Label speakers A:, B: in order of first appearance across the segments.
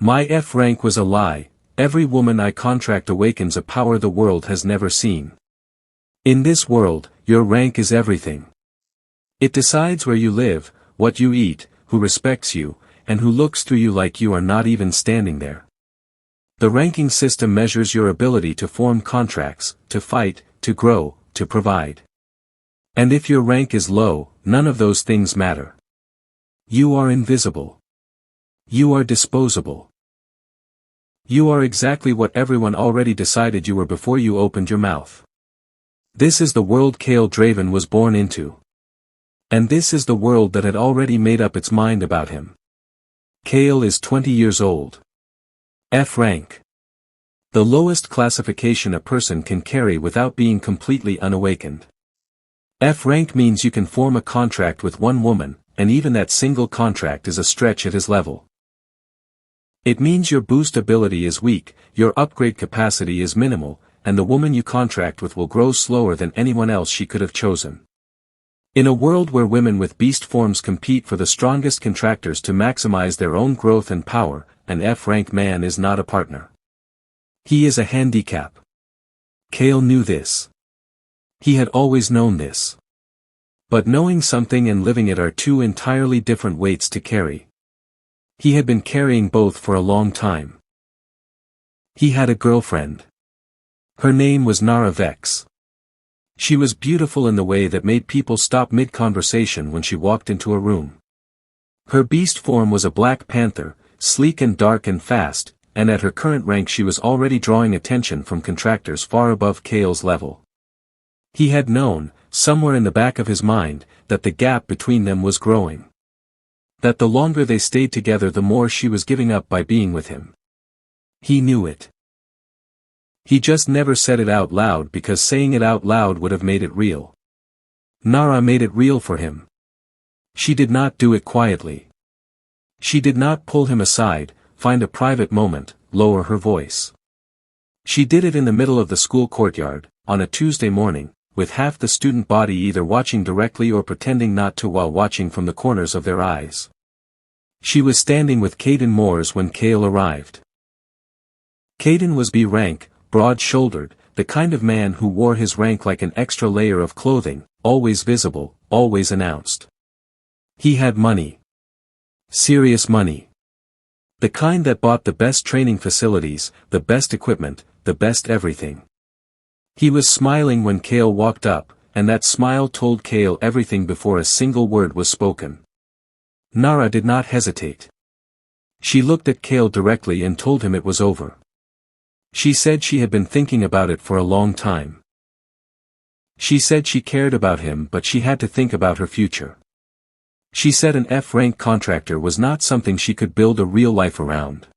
A: My F rank was a lie. Every woman I contract awakens a power the world has never seen. In this world, your rank is everything. It decides where you live, what you eat, who respects you, and who looks through you like you are not even standing there. The ranking system measures your ability to form contracts, to fight, to grow, to provide. And if your rank is low, none of those things matter. You are invisible. You are disposable. You are exactly what everyone already decided you were before you opened your mouth. This is the world Kale Draven was born into. And this is the world that had already made up its mind about him. Kale is 20 years old. F rank. The lowest classification a person can carry without being completely unawakened. F rank means you can form a contract with one woman, and even that single contract is a stretch at his level. It means your boost ability is weak, your upgrade capacity is minimal, and the woman you contract with will grow slower than anyone else she could have chosen. In a world where women with beast forms compete for the strongest contractors to maximize their own growth and power, an F-rank man is not a partner. He is a handicap. Kale knew this. He had always known this. But knowing something and living it are two entirely different weights to carry. He had been carrying both for a long time. He had a girlfriend. Her name was Nara Vex. She was beautiful in the way that made people stop mid-conversation when she walked into a room. Her beast form was a black panther, sleek and dark and fast, and at her current rank she was already drawing attention from contractors far above Kale's level. He had known, somewhere in the back of his mind, that the gap between them was growing. That the longer they stayed together the more she was giving up by being with him. He knew it. He just never said it out loud because saying it out loud would have made it real. Nara made it real for him. She did not do it quietly. She did not pull him aside, find a private moment, lower her voice. She did it in the middle of the school courtyard, on a Tuesday morning, with half the student body either watching directly or pretending not to while watching from the corners of their eyes. She was standing with Caden Moores when Kale arrived. Caden was B rank, broad-shouldered, the kind of man who wore his rank like an extra layer of clothing, always visible, always announced. He had money. Serious money. The kind that bought the best training facilities, the best equipment, the best everything. He was smiling when Kale walked up, and that smile told Kale everything before a single word was spoken. Nara did not hesitate. She looked at Kale directly and told him it was over. She said she had been thinking about it for a long time. She said she cared about him but she had to think about her future. She said an F-rank contractor was not something she could build a real life around.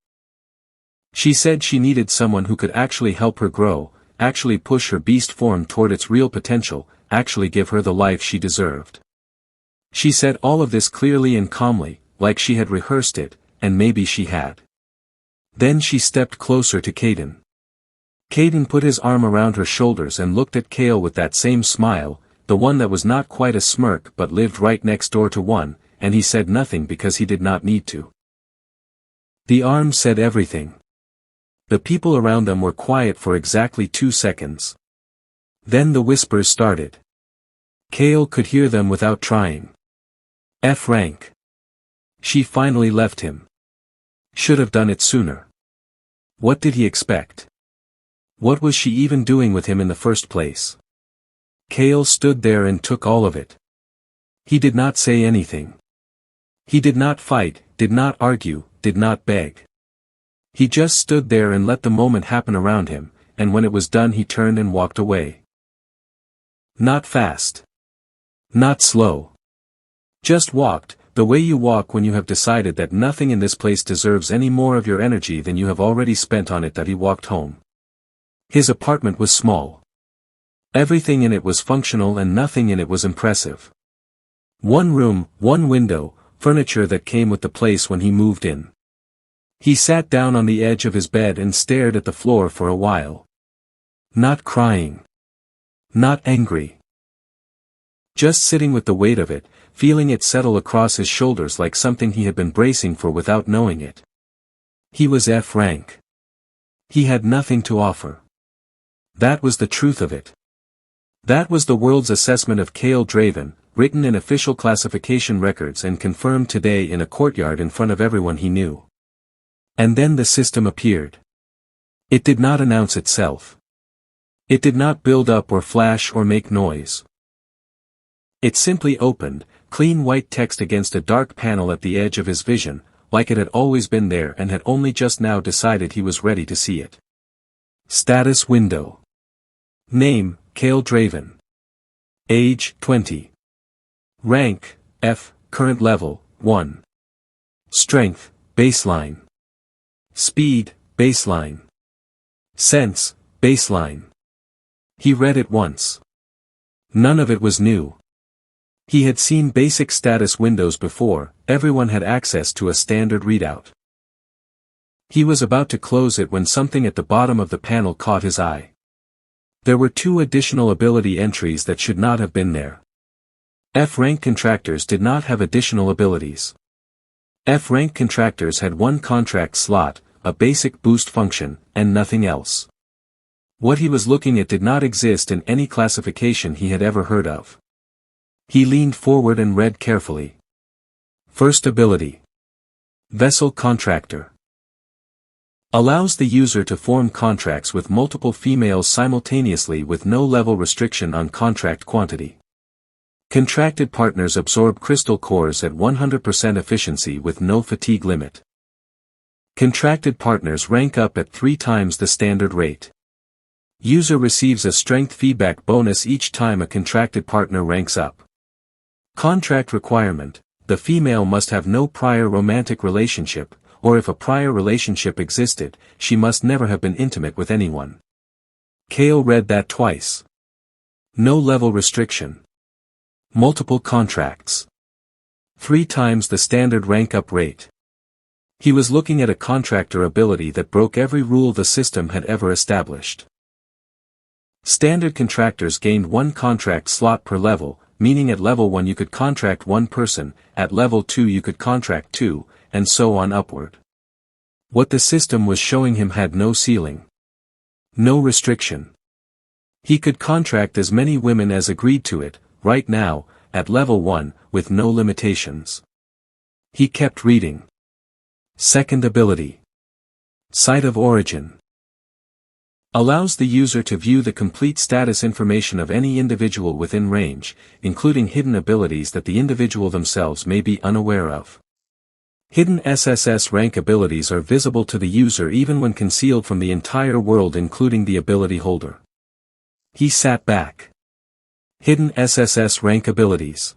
A: She said she needed someone who could actually help her grow, actually push her beast form toward its real potential, actually give her the life she deserved. She said all of this clearly and calmly, like she had rehearsed it, and maybe she had. Then she stepped closer to Caden. Caden put his arm around her shoulders and looked at Kale with that same smile, the one that was not quite a smirk but lived right next door to one, and he said nothing because he did not need to. The arm said everything. The people around them were quiet for exactly 2 seconds. Then the whispers started. Kale could hear them without trying. F rank. She finally left him. Should have done it sooner. What did he expect? What was she even doing with him in the first place? Kale stood there and took all of it. He did not say anything. He did not fight, did not argue, did not beg. He just stood there and let the moment happen around him, and when it was done he turned and walked away. Not fast. Not slow. Just walked, the way you walk when you have decided that nothing in this place deserves any more of your energy than you have already spent on it. That he walked home. His apartment was small. Everything in it was functional and nothing in it was impressive. One room, one window, furniture that came with the place when he moved in. He sat down on the edge of his bed and stared at the floor for a while. Not crying. Not angry. Just sitting with the weight of it, feeling it settle across his shoulders like something he had been bracing for without knowing it. He was F rank. He had nothing to offer. That was the truth of it. That was the world's assessment of Cale Draven, written in official classification records and confirmed today in a courtyard in front of everyone he knew. And then the system appeared. It did not announce itself. It did not build up or flash or make noise. It simply opened, clean white text against a dark panel at the edge of his vision, like it had always been there and had only just now decided he was ready to see it. Status window. Name, Cale Draven. Age, 20. Rank, F, current level, 1. Strength, baseline. Speed, baseline. Sense, baseline. He read it once. None of it was new. He had seen basic status windows before, everyone had access to a standard readout. He was about to close it when something at the bottom of the panel caught his eye. There were 2 additional ability entries that should not have been there. F-rank contractors did not have additional abilities. F-rank contractors had 1 contract slot, a basic boost function, and nothing else. What he was looking at did not exist in any classification he had ever heard of. He leaned forward and read carefully. First ability. Vessel Contractor. Allows the user to form contracts with multiple females simultaneously with no level restriction on contract quantity. Contracted partners absorb crystal cores at 100% efficiency with no fatigue limit. Contracted partners rank up at 3 times the standard rate. User receives a strength feedback bonus each time a contracted partner ranks up. Contract requirement: the female must have no prior romantic relationship, or if a prior relationship existed, she must never have been intimate with anyone. Cale read that twice. No level restriction. Multiple contracts. 3 times the standard rank-up rate. He was looking at a contractor ability that broke every rule the system had ever established. Standard contractors gained 1 contract slot per level, meaning at level 1 you could contract 1 person, at level 2 you could contract 2, and so on upward. What the system was showing him had no ceiling. No restriction. He could contract as many women as agreed to it, right now, at level 1, with no limitations. He kept reading. Second ability. Site of origin. Allows the user to view the complete status information of any individual within range, including hidden abilities that the individual themselves may be unaware of. Hidden SSS rank abilities are visible to the user even when concealed from the entire world including the ability holder. He sat back. Hidden SSS rank abilities.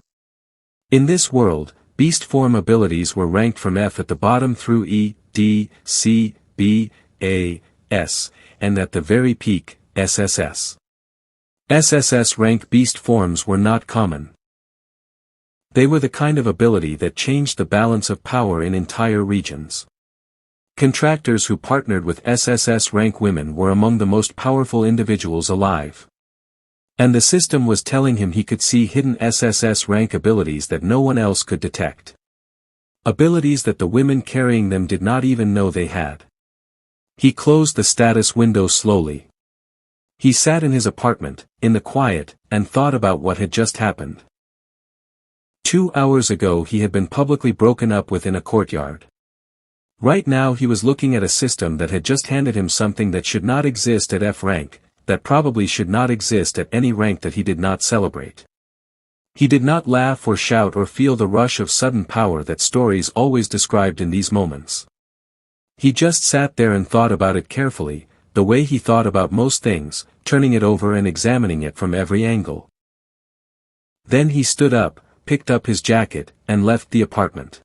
A: In this world, beast form abilities were ranked from F at the bottom through E, D, C, B, A, S, and at the very peak, SSS. SSS rank beast forms were not common. They were the kind of ability that changed the balance of power in entire regions. Contractors who partnered with SSS rank women were among the most powerful individuals alive. And the system was telling him he could see hidden SSS rank abilities that no one else could detect. Abilities that the women carrying them did not even know they had. He closed the status window slowly. He sat in his apartment, in the quiet, and thought about what had just happened. 2 hours ago he had been publicly broken up with in a courtyard. Right now he was looking at a system that had just handed him something that should not exist at F rank, that probably should not exist at any rank that he did not celebrate. He did not laugh or shout or feel the rush of sudden power that stories always described in these moments. He just sat there and thought about it carefully, the way he thought about most things, turning it over and examining it from every angle. Then he stood up, picked up his jacket, and left the apartment.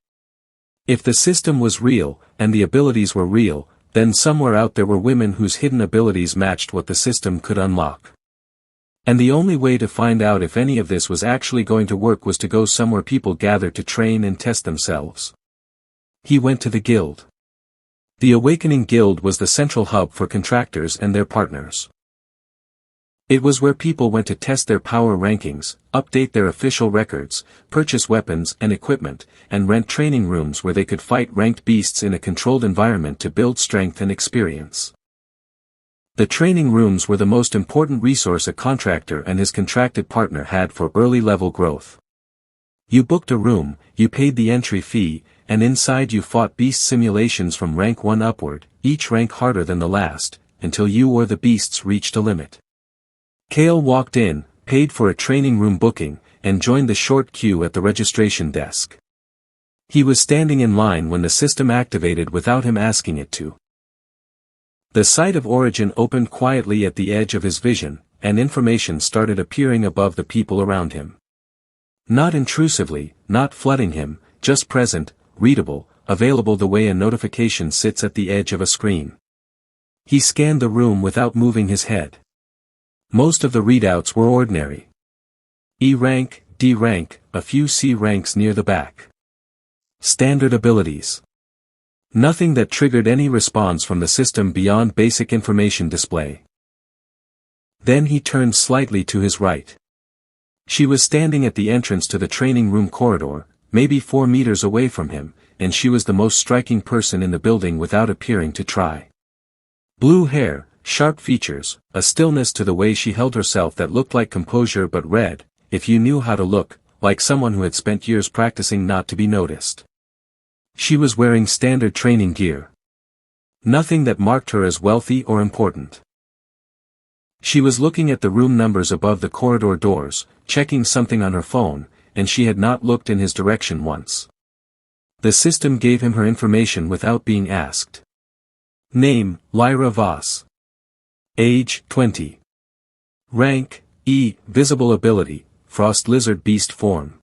A: If the system was real, and the abilities were real, then somewhere out there were women whose hidden abilities matched what the system could unlock. And the only way to find out if any of this was actually going to work was to go somewhere people gathered to train and test themselves. He went to the guild. The Awakening Guild was the central hub for contractors and their partners. It was where people went to test their power rankings, update their official records, purchase weapons and equipment, and rent training rooms where they could fight ranked beasts in a controlled environment to build strength and experience. The training rooms were the most important resource a contractor and his contracted partner had for early-level growth. You booked a room, you paid the entry fee, and inside you fought beast simulations from rank 1 upward, each rank harder than the last, until you or the beasts reached a limit. Kale walked in, paid for a training room booking, and joined the short queue at the registration desk. He was standing in line when the system activated without him asking it to. The site of origin opened quietly at the edge of his vision, and information started appearing above the people around him. Not intrusively, not flooding him, just present, readable, available the way a notification sits at the edge of a screen. He scanned the room without moving his head. Most of the readouts were ordinary. E rank, D rank, a few C ranks near the back. Standard abilities. Nothing that triggered any response from the system beyond basic information display. Then he turned slightly to his right. She was standing at the entrance to the training room corridor, maybe 4 meters away from him, and she was the most striking person in the building without appearing to try. Blue hair, sharp features, a stillness to the way she held herself that looked like composure but read, if you knew how to look, like someone who had spent years practicing not to be noticed. She was wearing standard training gear. Nothing that marked her as wealthy or important. She was looking at the room numbers above the corridor doors, checking something on her phone, and she had not looked in his direction once. The system gave him her information without being asked. Name, Lyra Voss. Age, 20. Rank, E, visible ability, Frost Lizard Beast form.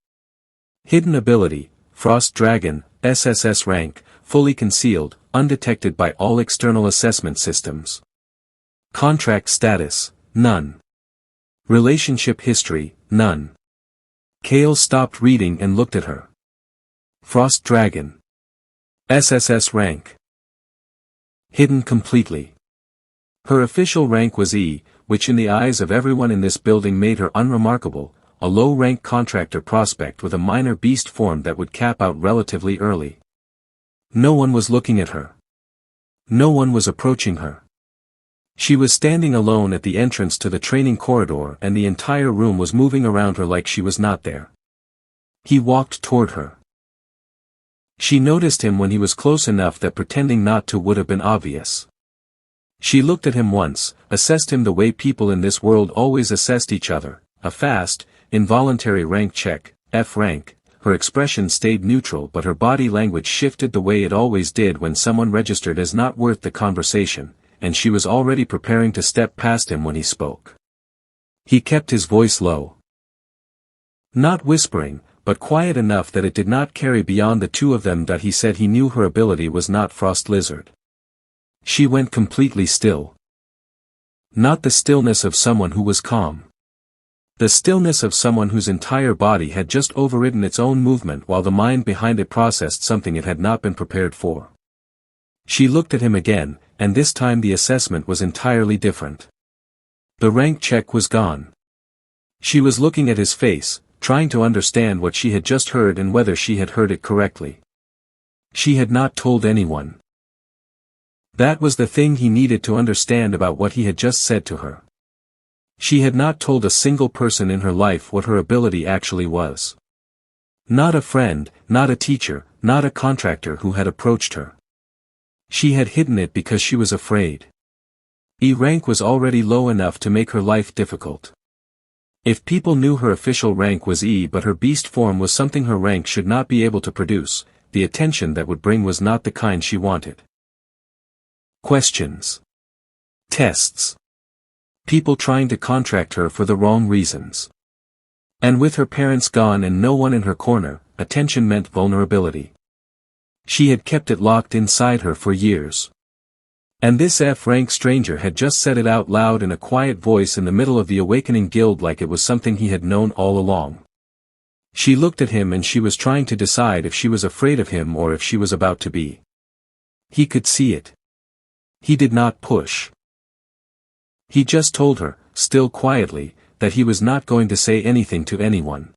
A: Hidden ability, Frost Dragon, SSS rank, fully concealed, undetected by all external assessment systems. Contract status, none. Relationship history, none. Kale stopped reading and looked at her. Frost Dragon. SSS rank. Hidden completely. Her official rank was E, which in the eyes of everyone in this building made her unremarkable, a low-rank contractor prospect with a minor beast form that would cap out relatively early. No one was looking at her. No one was approaching her. She was standing alone at the entrance to the training corridor and the entire room was moving around her like she was not there. He walked toward her. She noticed him when he was close enough that pretending not to would have been obvious. She looked at him once, assessed him the way people in this world always assessed each other, a fast, involuntary rank check, F rank. Her expression stayed neutral but her body language shifted the way it always did when someone registered as not worth the conversation, and she was already preparing to step past him when he spoke. He kept his voice low. Not whispering, but quiet enough that it did not carry beyond the two of them that he said he knew her ability was not Frost Lizard. She went completely still. Not the stillness of someone who was calm. The stillness of someone whose entire body had just overridden its own movement while the mind behind it processed something it had not been prepared for. She looked at him again, and this time the assessment was entirely different. The rank check was gone. She was looking at his face, trying to understand what she had just heard and whether she had heard it correctly. She had not told anyone. That was the thing he needed to understand about what he had just said to her. She had not told a single person in her life what her ability actually was. Not a friend, not a teacher, not a contractor who had approached her. She had hidden it because she was afraid. E rank was already low enough to make her life difficult. If people knew her official rank was E but her beast form was something her rank should not be able to produce, the attention that would bring was not the kind she wanted. Questions. Tests. People trying to contract her for the wrong reasons. And with her parents gone and no one in her corner, attention meant vulnerability. She had kept it locked inside her for years. And this F-rank stranger had just said it out loud in a quiet voice in the middle of the Awakening Guild like it was something he had known all along. She looked at him and she was trying to decide if she was afraid of him or if she was about to be. He could see it. He did not push. He just told her, still quietly, that he was not going to say anything to anyone.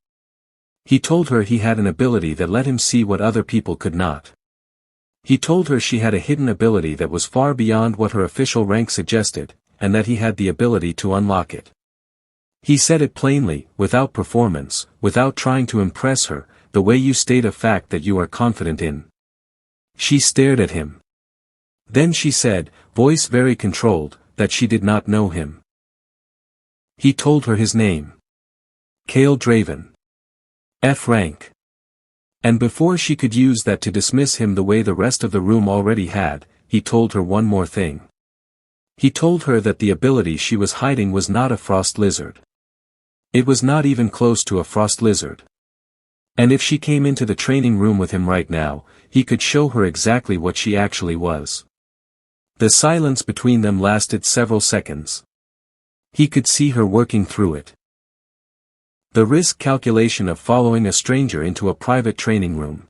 A: He told her he had an ability that let him see what other people could not. He told her she had a hidden ability that was far beyond what her official rank suggested, and that he had the ability to unlock it. He said it plainly, without performance, without trying to impress her, the way you state a fact that you are confident in. She stared at him. Then she said, voice very controlled, that she did not know him. He told her his name. Cale Draven. F rank. And before she could use that to dismiss him the way the rest of the room already had, he told her one more thing. He told her that the ability she was hiding was not a frost lizard. It was not even close to a frost lizard. And if she came into the training room with him right now, he could show her exactly what she actually was. The silence between them lasted several seconds. He could see her working through it. The risk calculation of following a stranger into a private training room.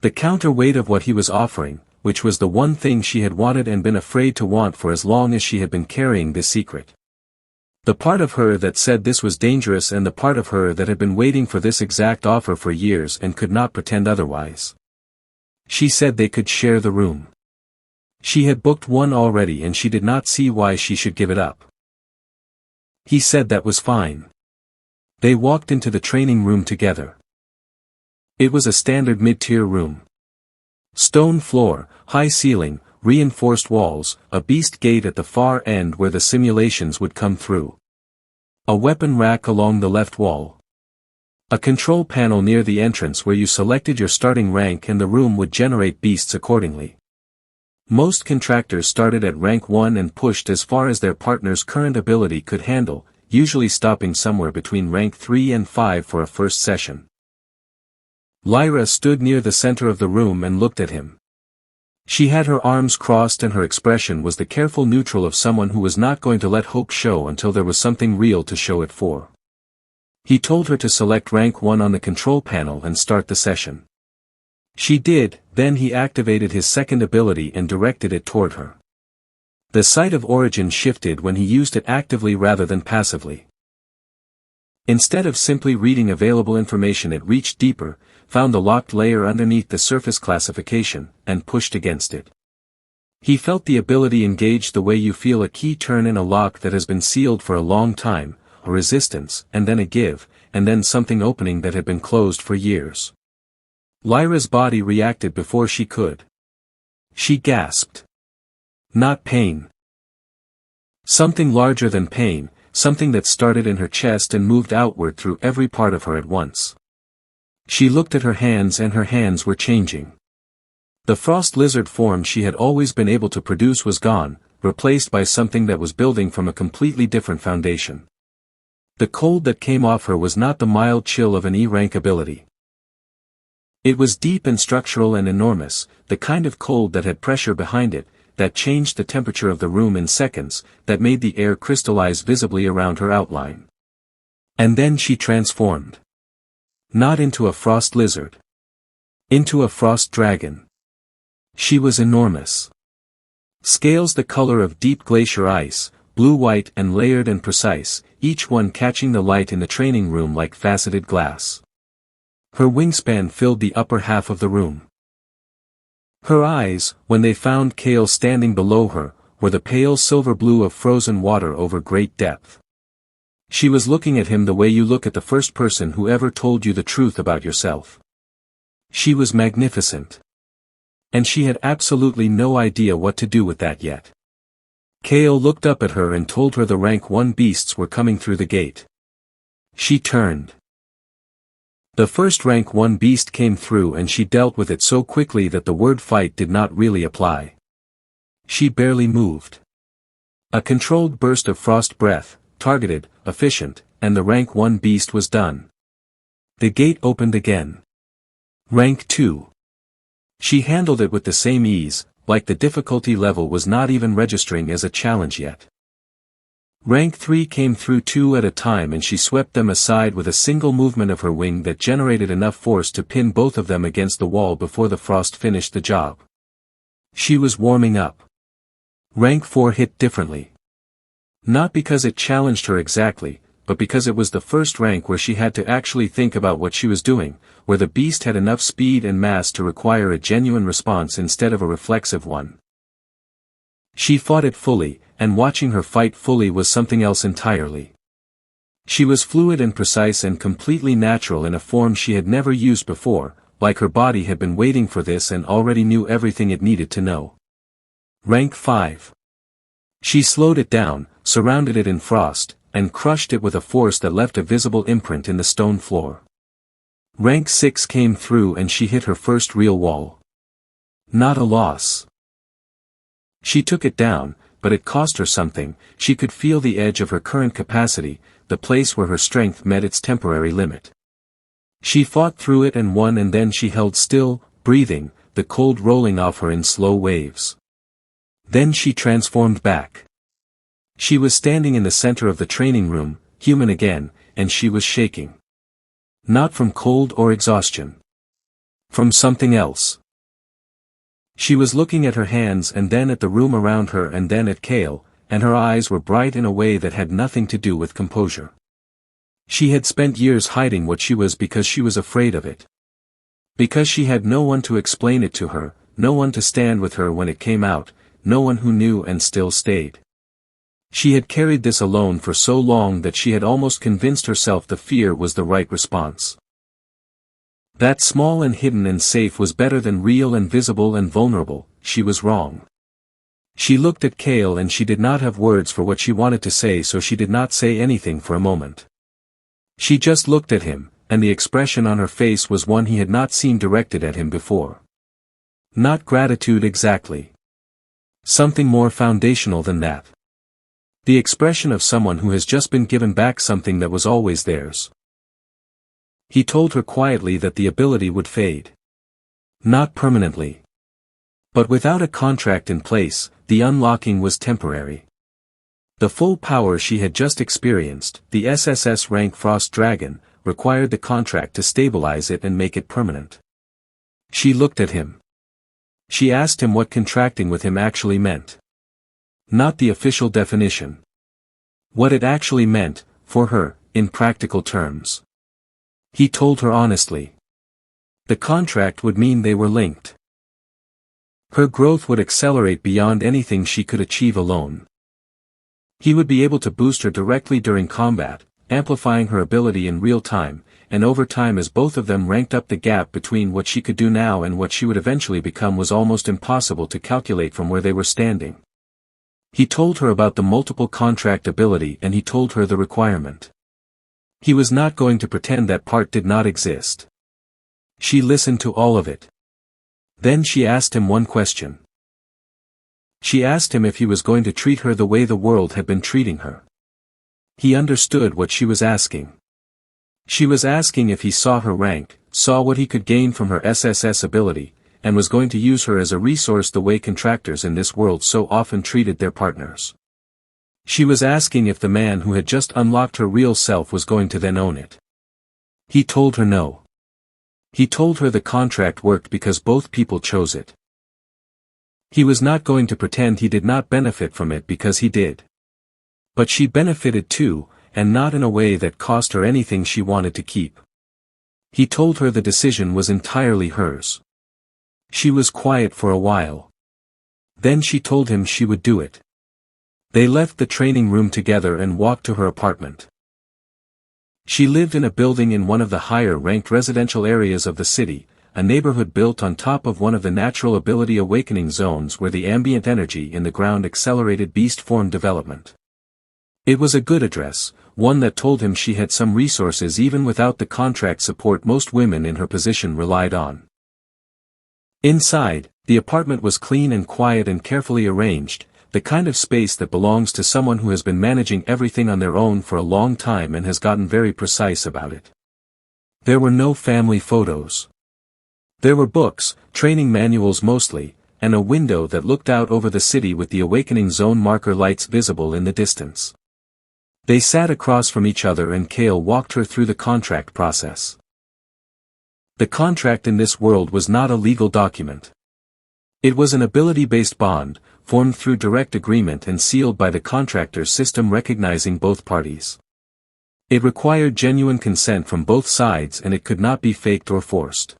A: The counterweight of what he was offering, which was the one thing she had wanted and been afraid to want for as long as she had been carrying this secret. The part of her that said this was dangerous and the part of her that had been waiting for this exact offer for years and could not pretend otherwise. She said they could share the room. She had booked one already and she did not see why she should give it up. He said that was fine. They walked into the training room together. It was a standard mid-tier room. Stone floor, high ceiling, reinforced walls, a beast gate at the far end where the simulations would come through. A weapon rack along the left wall. A control panel near the entrance where you selected your starting rank and the room would generate beasts accordingly. Most contractors started at rank 1 and pushed as far as their partner's current ability could handle, usually stopping somewhere between rank 3 and 5 for a first session. Lyra stood near the center of the room and looked at him. She had her arms crossed and her expression was the careful neutral of someone who was not going to let hope show until there was something real to show it for. He told her to select rank 1 on the control panel and start the session. She did, then he activated his second ability and directed it toward her. The site of origin shifted when he used it actively rather than passively. Instead of simply reading available information, it reached deeper, found the locked layer underneath the surface classification, and pushed against it. He felt the ability engage the way you feel a key turn in a lock that has been sealed for a long time, a resistance, and then a give, and then something opening that had been closed for years. Lyra's body reacted before she could. She gasped. Not pain. Something larger than pain, something that started in her chest and moved outward through every part of her at once. She looked at her hands and her hands were changing. The frost lizard form she had always been able to produce was gone, replaced by something that was building from a completely different foundation. The cold that came off her was not the mild chill of an E-rank ability. It was deep and structural and enormous, the kind of cold that had pressure behind it, that changed the temperature of the room in seconds, that made the air crystallize visibly around her outline. And then she transformed. Not into a frost lizard. Into a frost dragon. She was enormous. Scales the color of deep glacier ice, blue-white and layered and precise, each one catching the light in the training room like faceted glass. Her wingspan filled the upper half of the room. Her eyes, when they found Cale standing below her, were the pale silver blue of frozen water over great depth. She was looking at him the way you look at the first person who ever told you the truth about yourself. She was magnificent. And she had absolutely no idea what to do with that yet. Cale looked up at her and told her the rank 1 beasts were coming through the gate. She turned. The first rank 1 beast came through and she dealt with it so quickly that the word fight did not really apply. She barely moved. A controlled burst of frost breath, targeted, efficient, and the rank 1 beast was done. The gate opened again. Rank 2. She handled it with the same ease, like the difficulty level was not even registering as a challenge yet. Rank 3 came through 2 at a time and she swept them aside with a single movement of her wing that generated enough force to pin both of them against the wall before the frost finished the job. She was warming up. Rank 4 hit differently. Not because it challenged her exactly, but because it was the first rank where she had to actually think about what she was doing, where the beast had enough speed and mass to require a genuine response instead of a reflexive one. She fought it fully, and watching her fight fully was something else entirely. She was fluid and precise and completely natural in a form she had never used before, like her body had been waiting for this and already knew everything it needed to know. Rank 5. She slowed it down, surrounded it in frost, and crushed it with a force that left a visible imprint in the stone floor. Rank 6 came through and she hit her first real wall. Not a loss. She took it down, but it cost her something. She could feel the edge of her current capacity, the place where her strength met its temporary limit. She fought through it and won, and then she held still, breathing, the cold rolling off her in slow waves. Then she transformed back. She was standing in the center of the training room, human again, and she was shaking. Not from cold or exhaustion. From something else. She was looking at her hands and then at the room around her and then at Kale, and her eyes were bright in a way that had nothing to do with composure. She had spent years hiding what she was because she was afraid of it. Because she had no one to explain it to her, no one to stand with her when it came out, no one who knew and still stayed. She had carried this alone for so long that she had almost convinced herself the fear was the right response. That small and hidden and safe was better than real and visible and vulnerable. She was wrong. She looked at Kale and she did not have words for what she wanted to say, so she did not say anything for a moment. She just looked at him, and the expression on her face was one he had not seen directed at him before. Not gratitude exactly. Something more foundational than that. The expression of someone who has just been given back something that was always theirs. He told her quietly that the ability would fade. Not permanently. But without a contract in place, the unlocking was temporary. The full power she had just experienced, the SSS rank Frost Dragon, required the contract to stabilize it and make it permanent. She looked at him. She asked him what contracting with him actually meant. Not the official definition. What it actually meant, for her, in practical terms. He told her honestly. The contract would mean they were linked. Her growth would accelerate beyond anything she could achieve alone. He would be able to boost her directly during combat, amplifying her ability in real time, and over time as both of them ranked up, the gap between what she could do now and what she would eventually become was almost impossible to calculate from where they were standing. He told her about the multiple contract ability and he told her the requirement. He was not going to pretend that part did not exist. She listened to all of it. Then she asked him one question. She asked him if he was going to treat her the way the world had been treating her. He understood what she was asking. She was asking if he saw her rank, saw what he could gain from her SSS ability, and was going to use her as a resource the way contractors in this world so often treated their partners. She was asking if the man who had just unlocked her real self was going to then own it. He told her no. He told her the contract worked because both people chose it. He was not going to pretend he did not benefit from it because he did. But she benefited too, and not in a way that cost her anything she wanted to keep. He told her the decision was entirely hers. She was quiet for a while. Then she told him she would do it. They left the training room together and walked to her apartment. She lived in a building in one of the higher-ranked residential areas of the city, a neighborhood built on top of one of the natural ability awakening zones where the ambient energy in the ground accelerated beast form development. It was a good address, one that told him she had some resources even without the contract support most women in her position relied on. Inside, the apartment was clean and quiet and carefully arranged, the kind of space that belongs to someone who has been managing everything on their own for a long time and has gotten very precise about it. There were no family photos. There were books, training manuals mostly, and a window that looked out over the city with the awakening zone marker lights visible in the distance. They sat across from each other and Kale walked her through the contract process. The contract in this world was not a legal document. It was an ability-based bond, formed through direct agreement and sealed by the contractor system recognizing both parties. It required genuine consent from both sides and it could not be faked or forced.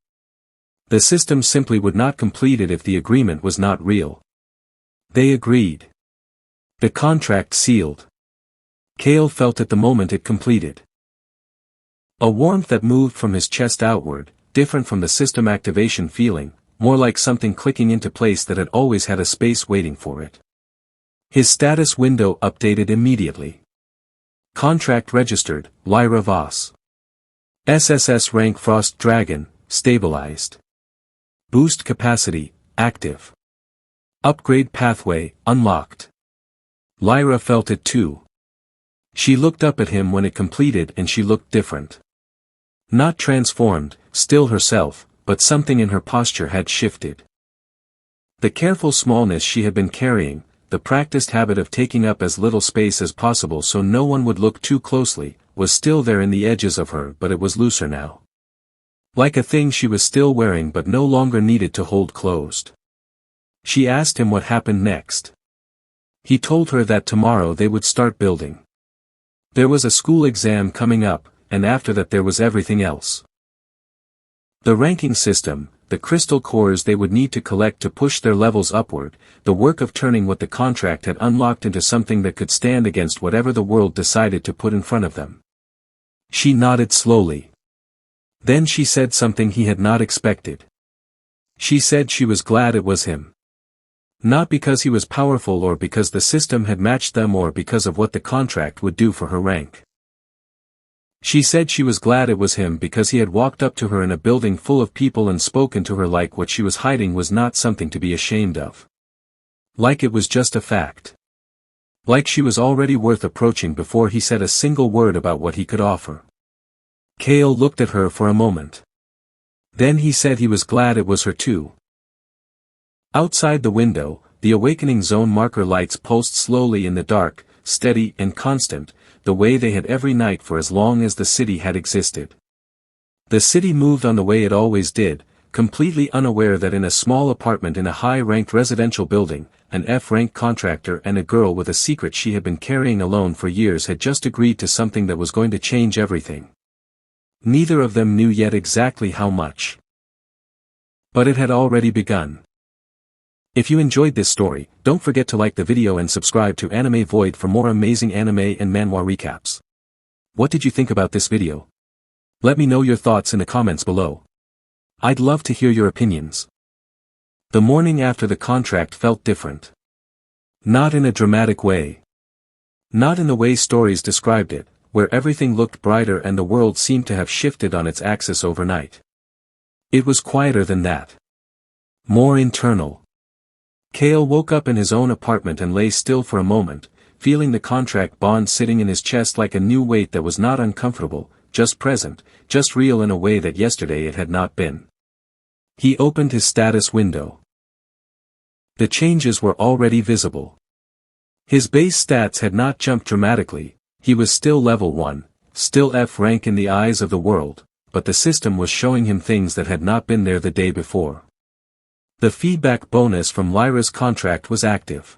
A: The system simply would not complete it if the agreement was not real. They agreed. The contract sealed. Cale felt it the moment it completed. A warmth that moved from his chest outward, different from the system activation feeling, more like something clicking into place that had always had a space waiting for it. His status window updated immediately. Contract registered, Lyra Voss. SSS rank Frost Dragon, stabilized. Boost capacity, active. Upgrade pathway, unlocked. Lyra felt it too. She looked up at him when it completed and she looked different. Not transformed, still herself, but something in her posture had shifted. The careful smallness she had been carrying, the practiced habit of taking up as little space as possible so no one would look too closely, was still there in the edges of her but it was looser now. Like a thing she was still wearing but no longer needed to hold closed. She asked him what happened next. He told her that tomorrow they would start building. There was a school exam coming up, and after that there was everything else. The ranking system, the crystal cores they would need to collect to push their levels upward, the work of turning what the contract had unlocked into something that could stand against whatever the world decided to put in front of them. She nodded slowly. Then she said something he had not expected. She said she was glad it was him. Not because he was powerful or because the system had matched them or because of what the contract would do for her rank. She said she was glad it was him because he had walked up to her in a building full of people and spoken to her like what she was hiding was not something to be ashamed of. Like it was just a fact. Like she was already worth approaching before he said a single word about what he could offer. Cale looked at her for a moment. Then he said he was glad it was her too. Outside the window, the awakening zone marker lights pulsed slowly in the dark, steady and constant, the way they had every night for as long as the city had existed. The city moved on the way it always did, completely unaware that in a small apartment in a high-ranked residential building, an F-rank contractor and a girl with a secret she had been carrying alone for years had just agreed to something that was going to change everything. Neither of them knew yet exactly how much. But it had already begun. If you enjoyed this story, don't forget to like the video and subscribe to Anime Void for more amazing anime and manhwa recaps. What did you think about this video? Let me know your thoughts in the comments below. I'd love to hear your opinions. The morning after the contract felt different. Not in a dramatic way. Not in the way stories described it, where everything looked brighter and the world seemed to have shifted on its axis overnight. It was quieter than that. More internal. Cale woke up in his own apartment and lay still for a moment, feeling the contract bond sitting in his chest like a new weight that was not uncomfortable, just present, just real in a way that yesterday it had not been. He opened his status window. The changes were already visible. His base stats had not jumped dramatically, he was still level 1, still F rank in the eyes of the world, but the system was showing him things that had not been there the day before. The feedback bonus from Lyra's contract was active.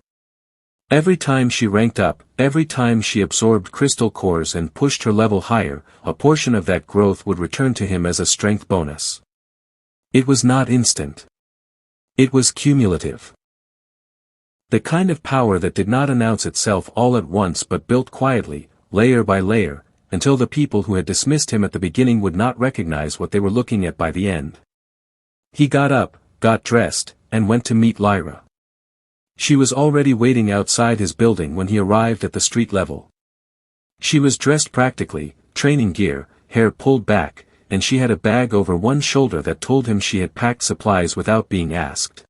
A: Every time she ranked up, every time she absorbed crystal cores and pushed her level higher, a portion of that growth would return to him as a strength bonus. It was not instant. It was cumulative. The kind of power that did not announce itself all at once but built quietly, layer by layer, until the people who had dismissed him at the beginning would not recognize what they were looking at by the end. He got up, got dressed, and went to meet Lyra. She was already waiting outside his building when he arrived at the street level. She was dressed practically, training gear, hair pulled back, and she had a bag over one shoulder that told him she had packed supplies without being asked.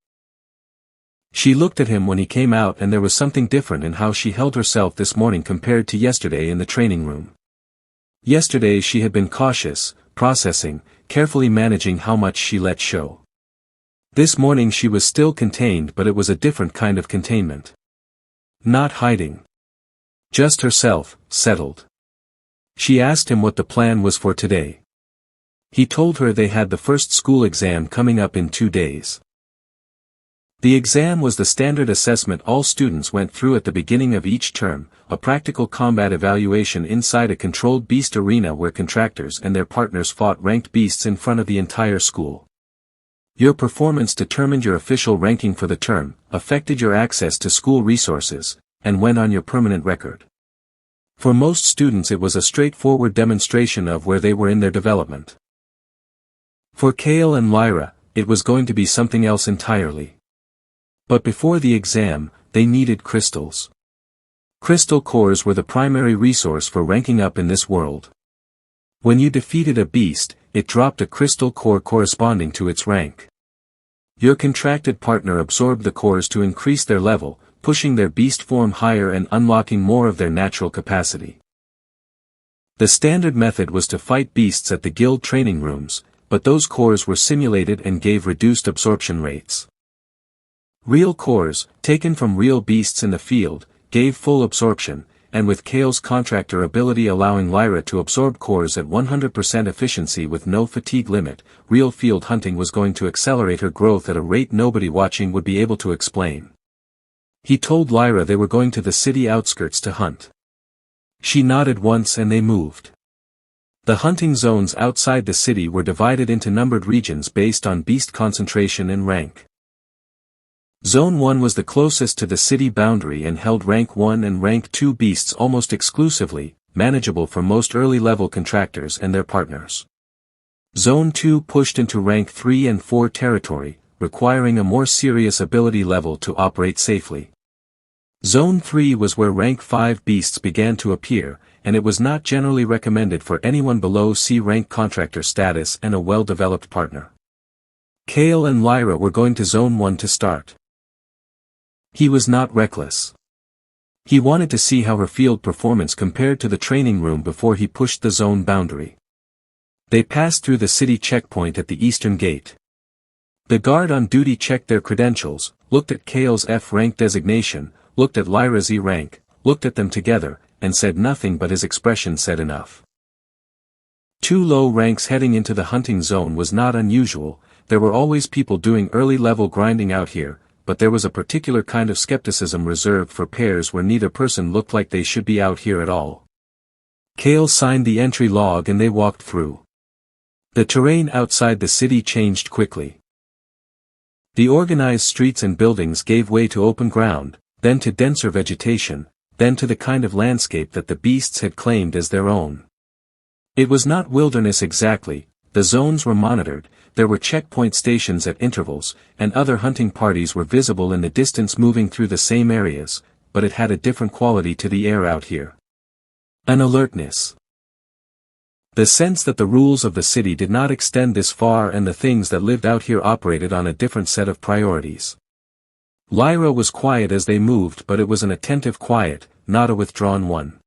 A: She looked at him when he came out and there was something different in how she held herself this morning compared to yesterday in the training room. Yesterday she had been cautious, processing, carefully managing how much she let show. This morning she was still contained but it was a different kind of containment. Not hiding. Just herself, settled. She asked him what the plan was for today. He told her they had the first school exam coming up in 2 days. The exam was the standard assessment all students went through at the beginning of each term, a practical combat evaluation inside a controlled beast arena where contractors and their partners fought ranked beasts in front of the entire school. Your performance determined your official ranking for the term, affected your access to school resources, and went on your permanent record. For most students it was a straightforward demonstration of where they were in their development. For Kale and Lyra, it was going to be something else entirely. But before the exam, they needed crystals. Crystal cores were the primary resource for ranking up in this world. When you defeated a beast, it dropped a crystal core corresponding to its rank. Your contracted partner absorbed the cores to increase their level, pushing their beast form higher and unlocking more of their natural capacity. The standard method was to fight beasts at the guild training rooms, but those cores were simulated and gave reduced absorption rates. Real cores, taken from real beasts in the field, gave full absorption, and with Kale's contractor ability allowing Lyra to absorb cores at 100% efficiency with no fatigue limit, real field hunting was going to accelerate her growth at a rate nobody watching would be able to explain. He told Lyra they were going to the city outskirts to hunt. She nodded once and they moved. The hunting zones outside the city were divided into numbered regions based on beast concentration and rank. Zone 1 was the closest to the city boundary and held rank 1 and rank 2 beasts almost exclusively, manageable for most early-level contractors and their partners. Zone 2 pushed into rank 3 and 4 territory, requiring a more serious ability level to operate safely. Zone 3 was where rank 5 beasts began to appear, and it was not generally recommended for anyone below C-rank contractor status and a well-developed partner. Kale and Lyra were going to Zone 1 to start. He was not reckless. He wanted to see how her field performance compared to the training room before he pushed the zone boundary. They passed through the city checkpoint at the eastern gate. The guard on duty checked their credentials, looked at Kale's F-rank designation, looked at Lyra's E-rank, looked at them together, and said nothing but his expression said enough. 2 low ranks heading into the hunting zone was not unusual. There were always people doing early-level grinding out here, but there was a particular kind of skepticism reserved for pairs where neither person looked like they should be out here at all. Kale signed the entry log and they walked through. The terrain outside the city changed quickly. The organized streets and buildings gave way to open ground, then to denser vegetation, then to the kind of landscape that the beasts had claimed as their own. It was not wilderness exactly. The zones were monitored, there were checkpoint stations at intervals, and other hunting parties were visible in the distance moving through the same areas, but it had a different quality to the air out here. An alertness. The sense that the rules of the city did not extend this far and the things that lived out here operated on a different set of priorities. Lyra was quiet as they moved, but it was an attentive quiet, not a withdrawn one.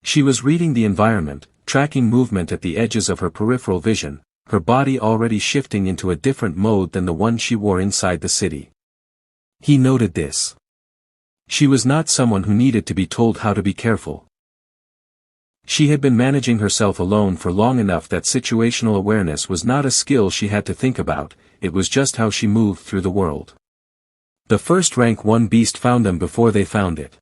A: She was reading the environment, tracking movement at the edges of her peripheral vision, her body already shifting into a different mode than the one she wore inside the city. He noted this. She was not someone who needed to be told how to be careful. She had been managing herself alone for long enough that situational awareness was not a skill she had to think about, it was just how she moved through the world. The first rank 1 beast found them before they found it.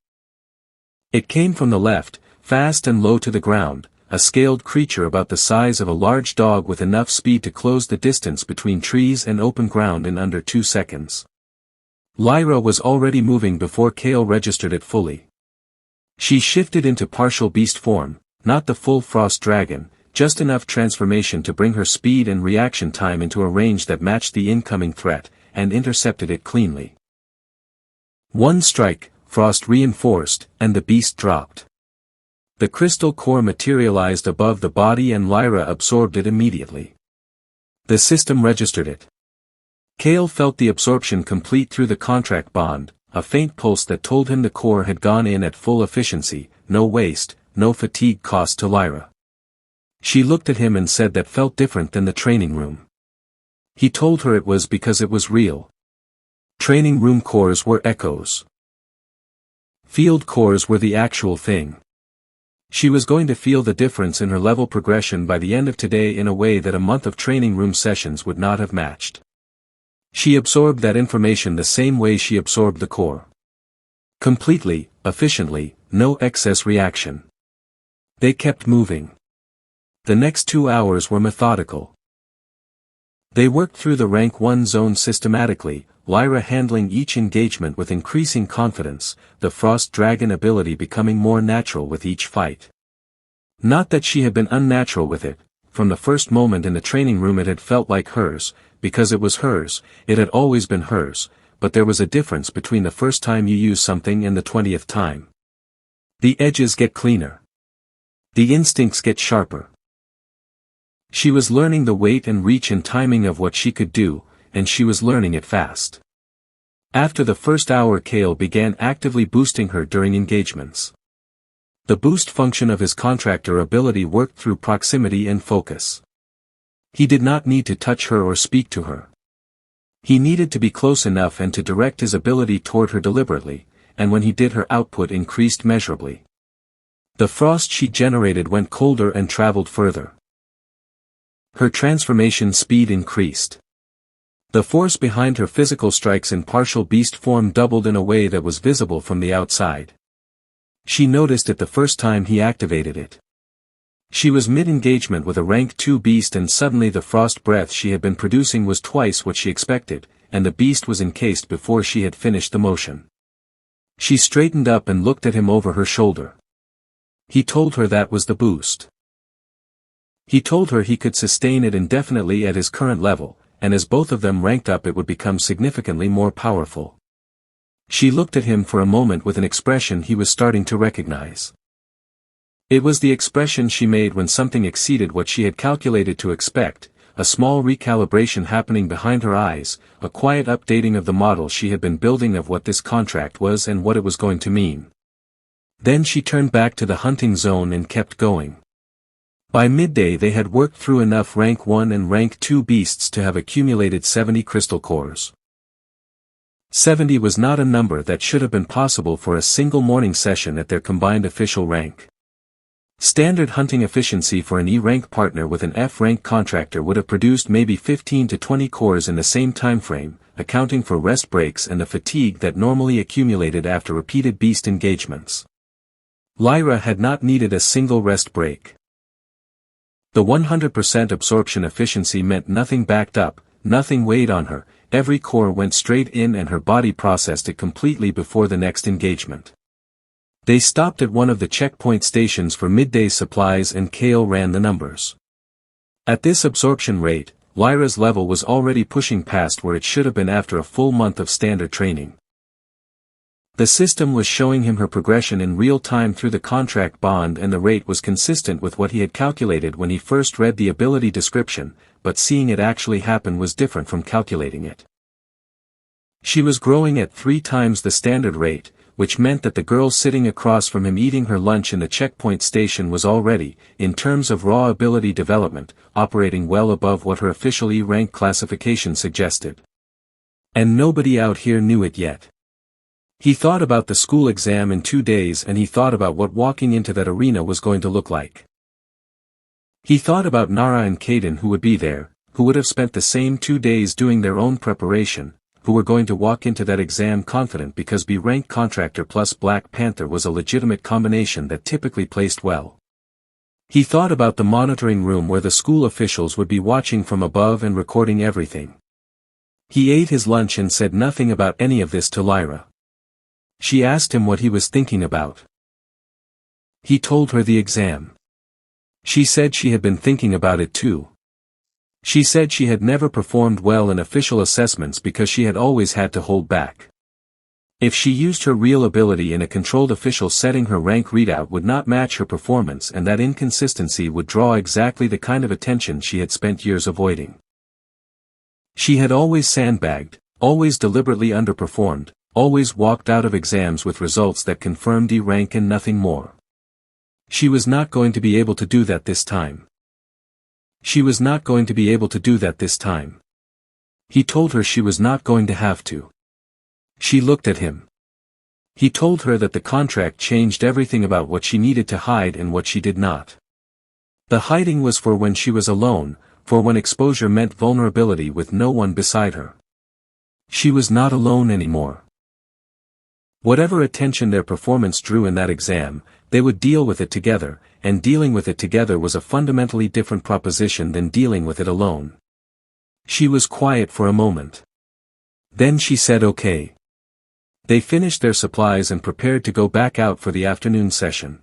A: It came from the left, fast and low to the ground, a scaled creature about the size of a large dog with enough speed to close the distance between trees and open ground in under 2 seconds. Lyra was already moving before Kale registered it fully. She shifted into partial beast form, not the full frost dragon, just enough transformation to bring her speed and reaction time into a range that matched the incoming threat, and intercepted it cleanly. One strike, frost reinforced, and the beast dropped. The crystal core materialized above the body and Lyra absorbed it immediately. The system registered it. Kale felt the absorption complete through the contract bond, a faint pulse that told him the core had gone in at full efficiency, no waste, no fatigue cost to Lyra. She looked at him and said that felt different than the training room. He told her it was because it was real. Training room cores were echoes. Field cores were the actual thing. She was going to feel the difference in her level progression by the end of today in a way that a month of training room sessions would not have matched. She absorbed that information the same way she absorbed the core. Completely, efficiently, no excess reaction. They kept moving. The next 2 hours were methodical. They worked through the rank 1 zone systematically, Lyra handling each engagement with increasing confidence, the Frost Dragon ability becoming more natural with each fight. Not that she had been unnatural with it, from the first moment in the training room it had felt like hers, because it was hers, it had always been hers, but there was a difference between the first time you use something and the 20th time. The edges get cleaner. The instincts get sharper. She was learning the weight and reach and timing of what she could do, and she was learning it fast. After the first hour Kale began actively boosting her during engagements. The boost function of his contractor ability worked through proximity and focus. He did not need to touch her or speak to her. He needed to be close enough and to direct his ability toward her deliberately, and when he did her output increased measurably. The frost she generated went colder and traveled further. Her transformation speed increased. The force behind her physical strikes in partial beast form doubled in a way that was visible from the outside. She noticed it the first time he activated it. She was mid-engagement with a rank 2 beast and suddenly the frost breath she had been producing was twice what she expected, and the beast was encased before she had finished the motion. She straightened up and looked at him over her shoulder. He told her that was the boost. He told her he could sustain it indefinitely at his current level, and as both of them ranked up it would become significantly more powerful. She looked at him for a moment with an expression he was starting to recognize. It was the expression she made when something exceeded what she had calculated to expect, a small recalibration happening behind her eyes, a quiet updating of the model she had been building of what this contract was and what it was going to mean. Then she turned back to the hunting zone and kept going. By midday they had worked through enough rank 1 and rank 2 beasts to have accumulated 70 crystal cores. 70 was not a number that should have been possible for a single morning session at their combined official rank. Standard hunting efficiency for an E-rank partner with an F-rank contractor would have produced maybe 15 to 20 cores in the same time frame, accounting for rest breaks and the fatigue that normally accumulated after repeated beast engagements. Lyra had not needed a single rest break. The 100% absorption efficiency meant nothing backed up, nothing weighed on her, every core went straight in and her body processed it completely before the next engagement. They stopped at one of the checkpoint stations for midday supplies and Kale ran the numbers. At this absorption rate, Lyra's level was already pushing past where it should have been after a full month of standard training. The system was showing him her progression in real time through the contract bond and the rate was consistent with what he had calculated when he first read the ability description, but seeing it actually happen was different from calculating it. She was growing at 3 times the standard rate, which meant that the girl sitting across from him eating her lunch in the checkpoint station was already, in terms of raw ability development, operating well above what her official E-rank classification suggested. And nobody out here knew it yet. He thought about the school exam in 2 days and he thought about what walking into that arena was going to look like. He thought about Nara and Kaden who would be there, who would have spent the same 2 days doing their own preparation, who were going to walk into that exam confident because B-rank contractor plus Black Panther was a legitimate combination that typically placed well. He thought about the monitoring room where the school officials would be watching from above and recording everything. He ate his lunch and said nothing about any of this to Lyra. She asked him what he was thinking about. He told her the exam. She said she had been thinking about it too. She said she had never performed well in official assessments because she had always had to hold back. If she used her real ability in a controlled official setting her rank readout would not match her performance and that inconsistency would draw exactly the kind of attention she had spent years avoiding. She had always sandbagged, always deliberately underperformed, always walked out of exams with results that confirmed E-rank and nothing more. She was not going to be able to do that this time. She was not going to be able to do that this time. He told her she was not going to have to. She looked at him. He told her that the contract changed everything about what she needed to hide and what she did not. The hiding was for when she was alone, for when exposure meant vulnerability with no one beside her. She was not alone anymore. Whatever attention their performance drew in that exam, they would deal with it together, and dealing with it together was a fundamentally different proposition than dealing with it alone. She was quiet for a moment. Then she said okay. They finished their supplies and prepared to go back out for the afternoon session.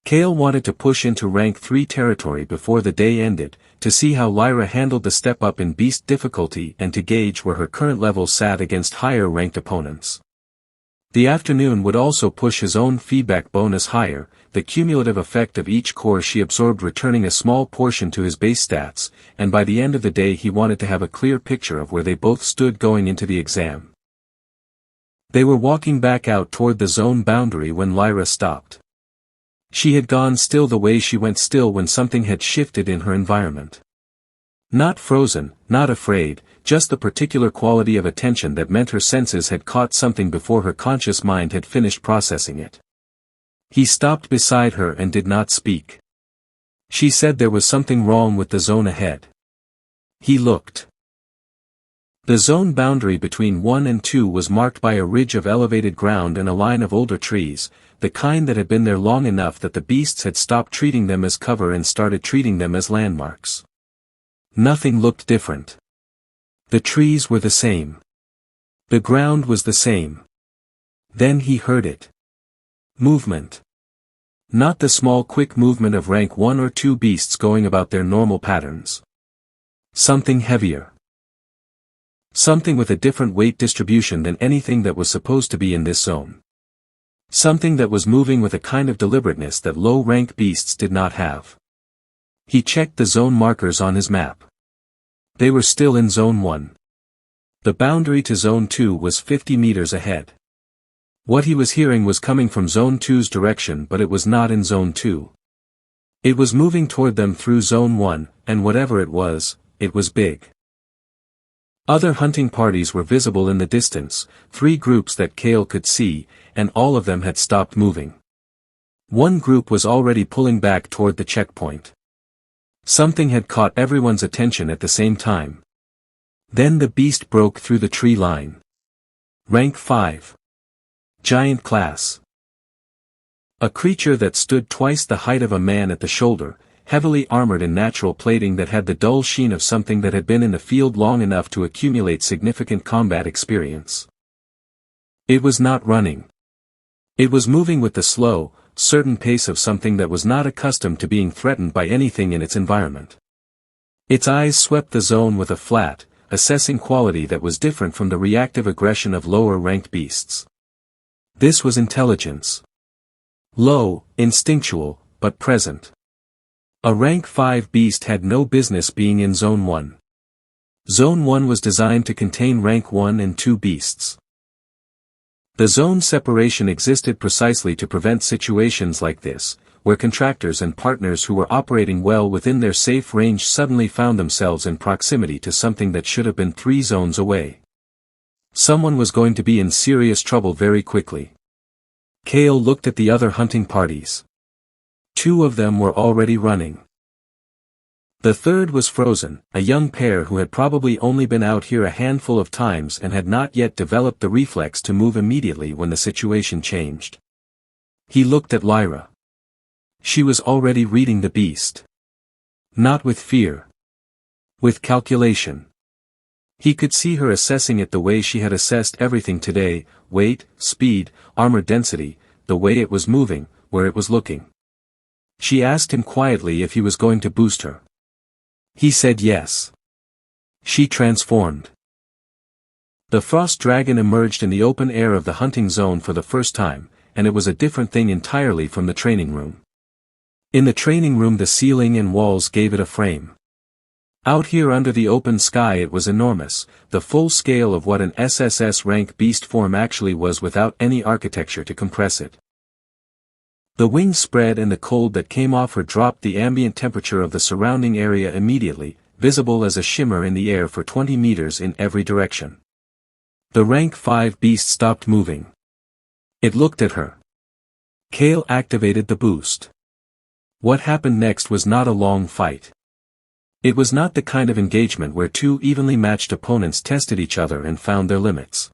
A: Kale wanted to push into rank 3 territory before the day ended, to see how Lyra handled the step up in beast difficulty and to gauge where her current level sat against higher ranked opponents. The afternoon would also push his own feedback bonus higher, the cumulative effect of each core she absorbed returning a small portion to his base stats, and by the end of the day he wanted to have a clear picture of where they both stood going into the exam. They were walking back out toward the zone boundary when Lyra stopped. She had gone still the way she went still when something had shifted in her environment. Not frozen, not afraid, just the particular quality of attention that meant her senses had caught something before her conscious mind had finished processing it. He stopped beside her and did not speak. She said there was something wrong with the zone ahead. He looked. The zone boundary between 1 and 2 was marked by a ridge of elevated ground and a line of older trees, the kind that had been there long enough that the beasts had stopped treating them as cover and started treating them as landmarks. Nothing looked different. The trees were the same. The ground was the same. Then he heard it. Movement. Not the small quick movement of rank 1 or 2 beasts going about their normal patterns. Something heavier. Something with a different weight distribution than anything that was supposed to be in this zone. Something that was moving with a kind of deliberateness that low-rank beasts did not have. He checked the zone markers on his map. They were still in Zone 1. The boundary to Zone 2 was 50 meters ahead. What he was hearing was coming from Zone 2's direction, but it was not in Zone 2. It was moving toward them through Zone 1, and whatever it was big. Other hunting parties were visible in the distance, 3 groups that Kale could see, and all of them had stopped moving. One group was already pulling back toward the checkpoint. Something had caught everyone's attention at the same time. Then the beast broke through the tree line. Rank 5. Giant class. A creature that stood twice the height of a man at the shoulder, heavily armored in natural plating that had the dull sheen of something that had been in the field long enough to accumulate significant combat experience. It was not running. It was moving with the slow, certain pace of something that was not accustomed to being threatened by anything in its environment. Its eyes swept the zone with a flat, assessing quality that was different from the reactive aggression of lower-ranked beasts. This was intelligence. Low, instinctual, but present. A rank 5 beast had no business being in Zone 1. Zone 1 was designed to contain rank 1 and 2 beasts. The zone separation existed precisely to prevent situations like this, where contractors and partners who were operating well within their safe range suddenly found themselves in proximity to something that should have been 3 zones away. Someone was going to be in serious trouble very quickly. Kale looked at the other hunting parties. 2 of them were already running. The third was Frozen, a young pair who had probably only been out here a handful of times and had not yet developed the reflex to move immediately when the situation changed. He looked at Lyra. She was already reading the beast. Not with fear. With calculation. He could see her assessing it the way she had assessed everything today, weight, speed, armor density, the way it was moving, where it was looking. She asked him quietly if he was going to boost her. He said yes. She transformed. The frost dragon emerged in the open air of the hunting zone for the first time, and it was a different thing entirely from the training room. In the training room the ceiling and walls gave it a frame. Out here under the open sky it was enormous, the full scale of what an SSS rank beast form actually was without any architecture to compress it. The wings spread and the cold that came off her dropped the ambient temperature of the surrounding area immediately, visible as a shimmer in the air for 20 meters in every direction. The rank 5 beast stopped moving. It looked at her. Kale activated the boost. What happened next was not a long fight. It was not the kind of engagement where two evenly matched opponents tested each other and found their limits.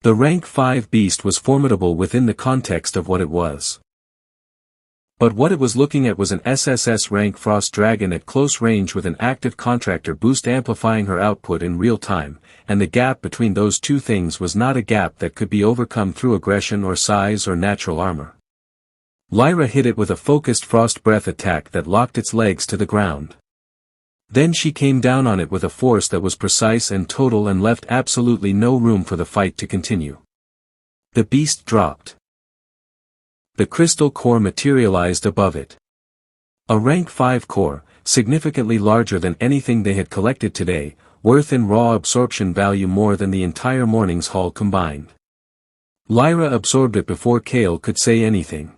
A: The rank 5 beast was formidable within the context of what it was. But what it was looking at was an SSS rank Frost Dragon at close range with an active contractor boost amplifying her output in real time, and the gap between those two things was not a gap that could be overcome through aggression or size or natural armor. Lyra hit it with a focused frost breath attack that locked its legs to the ground. Then she came down on it with a force that was precise and total and left absolutely no room for the fight to continue. The beast dropped. The crystal core materialized above it. A rank 5 core, significantly larger than anything they had collected today, worth in raw absorption value more than the entire morning's haul combined. Lyra absorbed it before Kale could say anything.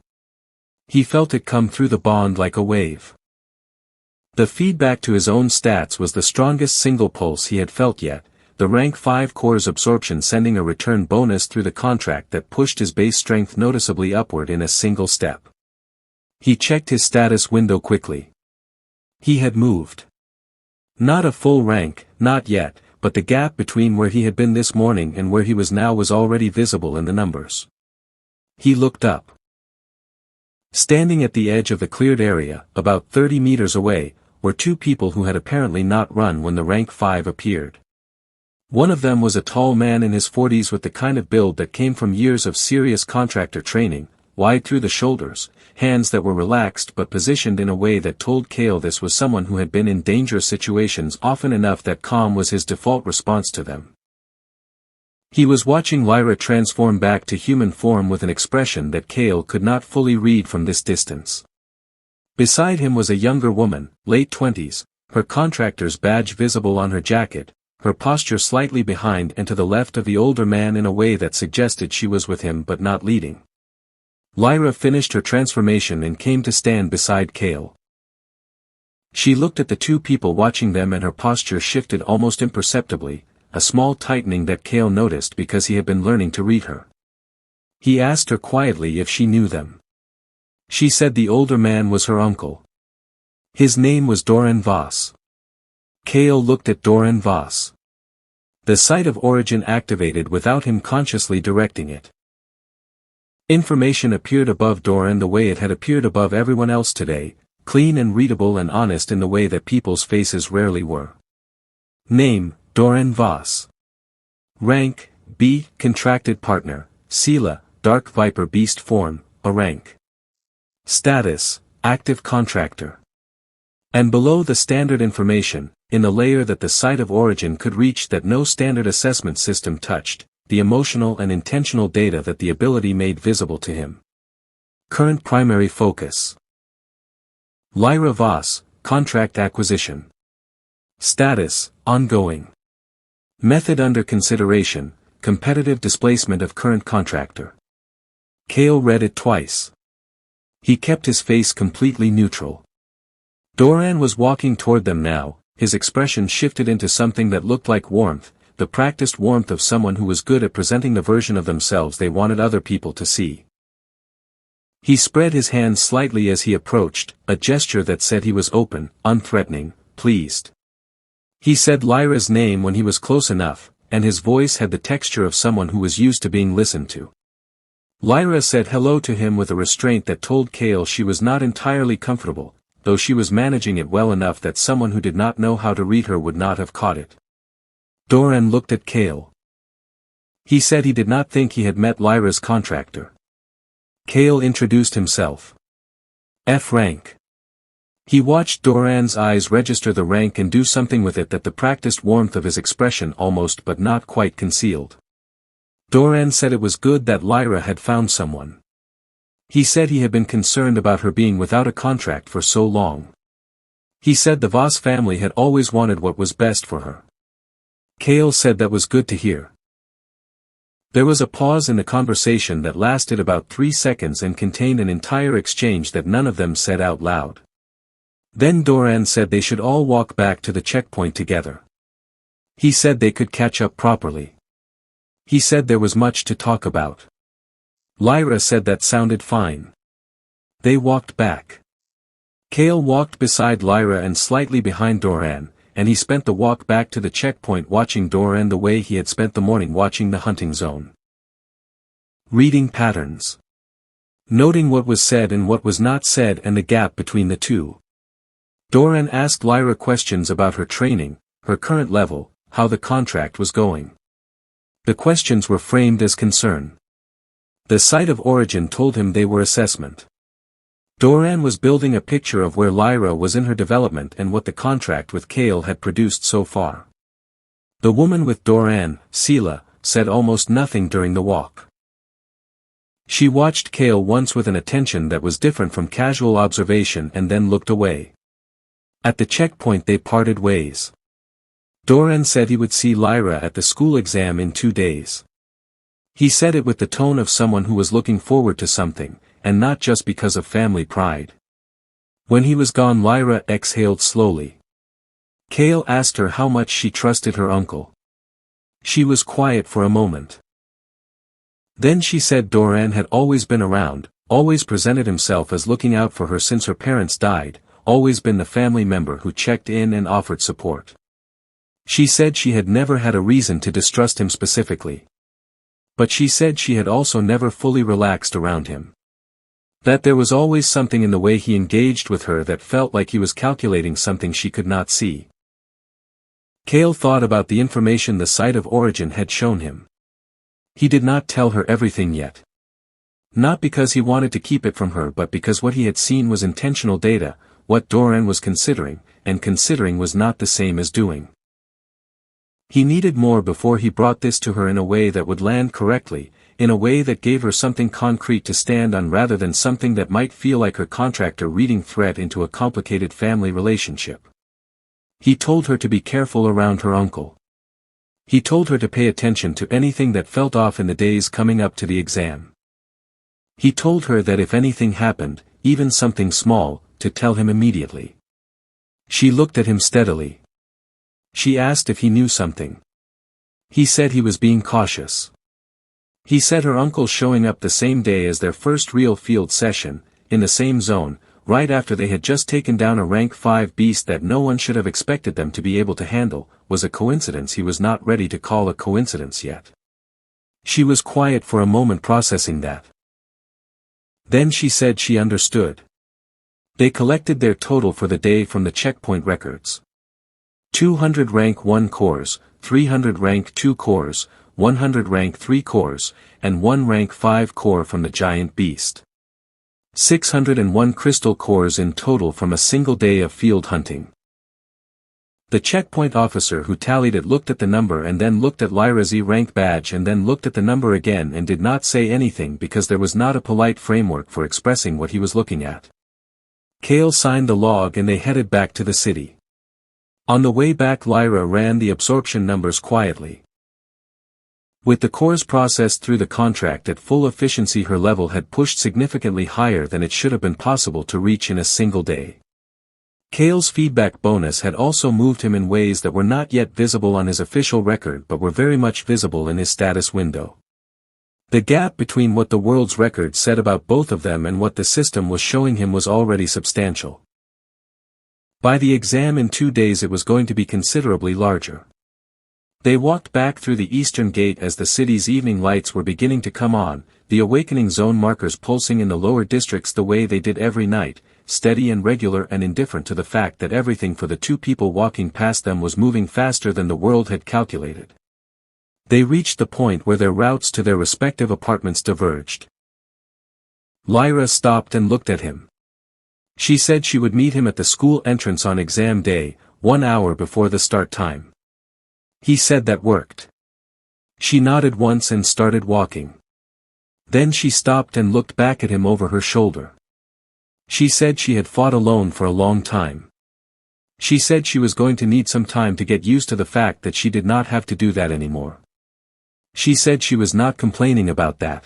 A: He felt it come through the bond like a wave. The feedback to his own stats was the strongest single pulse he had felt yet, the rank 5 core's absorption sending a return bonus through the contract that pushed his base strength noticeably upward in a single step. He checked his status window quickly. He had moved. Not a full rank, not yet, but the gap between where he had been this morning and where he was now was already visible in the numbers. He looked up. Standing at the edge of the cleared area, about 30 meters away, were two people who had apparently not run when the rank 5 appeared. One of them was a tall man in his 40s with the kind of build that came from years of serious contractor training, wide through the shoulders, hands that were relaxed but positioned in a way that told Kale this was someone who had been in dangerous situations often enough that calm was his default response to them. He was watching Lyra transform back to human form with an expression that Kale could not fully read from this distance. Beside him was a younger woman, late 20s, her contractor's badge visible on her jacket, her posture slightly behind and to the left of the older man in a way that suggested she was with him but not leading. Lyra finished her transformation and came to stand beside Kale. She looked at the two people watching them and her posture shifted almost imperceptibly, a small tightening that Kale noticed because he had been learning to read her. He asked her quietly if she knew them. She said the older man was her uncle. His name was Doran Voss. Kale looked at Doran Voss. The site of origin activated without him consciously directing it. Information appeared above Doran the way it had appeared above everyone else today, clean and readable and honest in the way that people's faces rarely were. Name, Doran Voss. Rank, B, contracted partner, Sela, Dark Viper beast form, a rank. Status, active contractor. And below the standard information, in the layer that the site of origin could reach that no standard assessment system touched, the emotional and intentional data that the ability made visible to him. Current primary focus. Lyra Voss, contract acquisition. Status, ongoing. Method under consideration, competitive displacement of current contractor. Kale read it twice. He kept his face completely neutral. Doran was walking toward them now, his expression shifted into something that looked like warmth, the practiced warmth of someone who was good at presenting the version of themselves they wanted other people to see. He spread his hands slightly as he approached, a gesture that said he was open, unthreatening, pleased. He said Lyra's name when he was close enough, and his voice had the texture of someone who was used to being listened to. Lyra said hello to him with a restraint that told Kale she was not entirely comfortable, though she was managing it well enough that someone who did not know how to read her would not have caught it. Doran looked at Kale. He said he did not think he had met Lyra's contractor. Kale introduced himself. F rank. He watched Doran's eyes register the rank and do something with it that the practiced warmth of his expression almost but not quite concealed. Doran said it was good that Lyra had found someone. He said he had been concerned about her being without a contract for so long. He said the Voss family had always wanted what was best for her. Kale said that was good to hear. There was a pause in the conversation that lasted about 3 seconds and contained an entire exchange that none of them said out loud. Then Doran said they should all walk back to the checkpoint together. He said they could catch up properly. He said there was much to talk about. Lyra said that sounded fine. They walked back. Kale walked beside Lyra and slightly behind Doran, and he spent the walk back to the checkpoint watching Doran the way he had spent the morning watching the hunting zone. Reading patterns. Noting what was said and what was not said and the gap between the two. Doran asked Lyra questions about her training, her current level, how the contract was going. The questions were framed as concern. The site of origin told him they were assessment. Doran was building a picture of where Lyra was in her development and what the contract with Kale had produced so far. The woman with Doran, Sela, said almost nothing during the walk. She watched Kale once with an attention that was different from casual observation and then looked away. At the checkpoint they parted ways. Doran said he would see Lyra at the school exam in 2 days. He said it with the tone of someone who was looking forward to something, and not just because of family pride. When he was gone, Lyra exhaled slowly. Kale asked her how much she trusted her uncle. She was quiet for a moment. Then she said Doran had always been around, always presented himself as looking out for her since her parents died, always been the family member who checked in and offered support. She said she had never had a reason to distrust him specifically. But she said she had also never fully relaxed around him. That there was always something in the way he engaged with her that felt like he was calculating something she could not see. Kale thought about the information the site of origin had shown him. He did not tell her everything yet. Not because he wanted to keep it from her but because what he had seen was intentional data, what Doran was considering, and considering was not the same as doing. He needed more before he brought this to her in a way that would land correctly, in a way that gave her something concrete to stand on rather than something that might feel like her contractor reading threat into a complicated family relationship. He told her to be careful around her uncle. He told her to pay attention to anything that felt off in the days coming up to the exam. He told her that if anything happened, even something small, to tell him immediately. She looked at him steadily. She asked if he knew something. He said he was being cautious. He said her uncle showing up the same day as their first real field session, in the same zone, right after they had just taken down a rank 5 beast that no one should have expected them to be able to handle, was a coincidence he was not ready to call a coincidence yet. She was quiet for a moment processing that. Then she said she understood. They collected their total for the day from the checkpoint records. 200 rank 1 cores, 300 rank 2 cores, 100 rank 3 cores, and 1 rank 5 core from the giant beast. 601 crystal cores in total from a single day of field hunting. The checkpoint officer who tallied it looked at the number and then looked at Lyra's E-rank badge and then looked at the number again and did not say anything because there was not a polite framework for expressing what he was looking at. Kale signed the log and they headed back to the city. On the way back, Lyra ran the absorption numbers quietly. With the cores processed through the contract at full efficiency, her level had pushed significantly higher than it should have been possible to reach in a single day. Kale's feedback bonus had also moved him in ways that were not yet visible on his official record but were very much visible in his status window. The gap between what the world's record said about both of them and what the system was showing him was already substantial. By the exam in 2 days it was going to be considerably larger. They walked back through the eastern gate as the city's evening lights were beginning to come on, the awakening zone markers pulsing in the lower districts the way they did every night, steady and regular and indifferent to the fact that everything for the two people walking past them was moving faster than the world had calculated. They reached the point where their routes to their respective apartments diverged. Lyra stopped and looked at him. She said she would meet him at the school entrance on exam day, 1 hour before the start time. He said that worked. She nodded once and started walking. Then she stopped and looked back at him over her shoulder. She said she had fought alone for a long time. She said she was going to need some time to get used to the fact that she did not have to do that anymore. She said she was not complaining about that.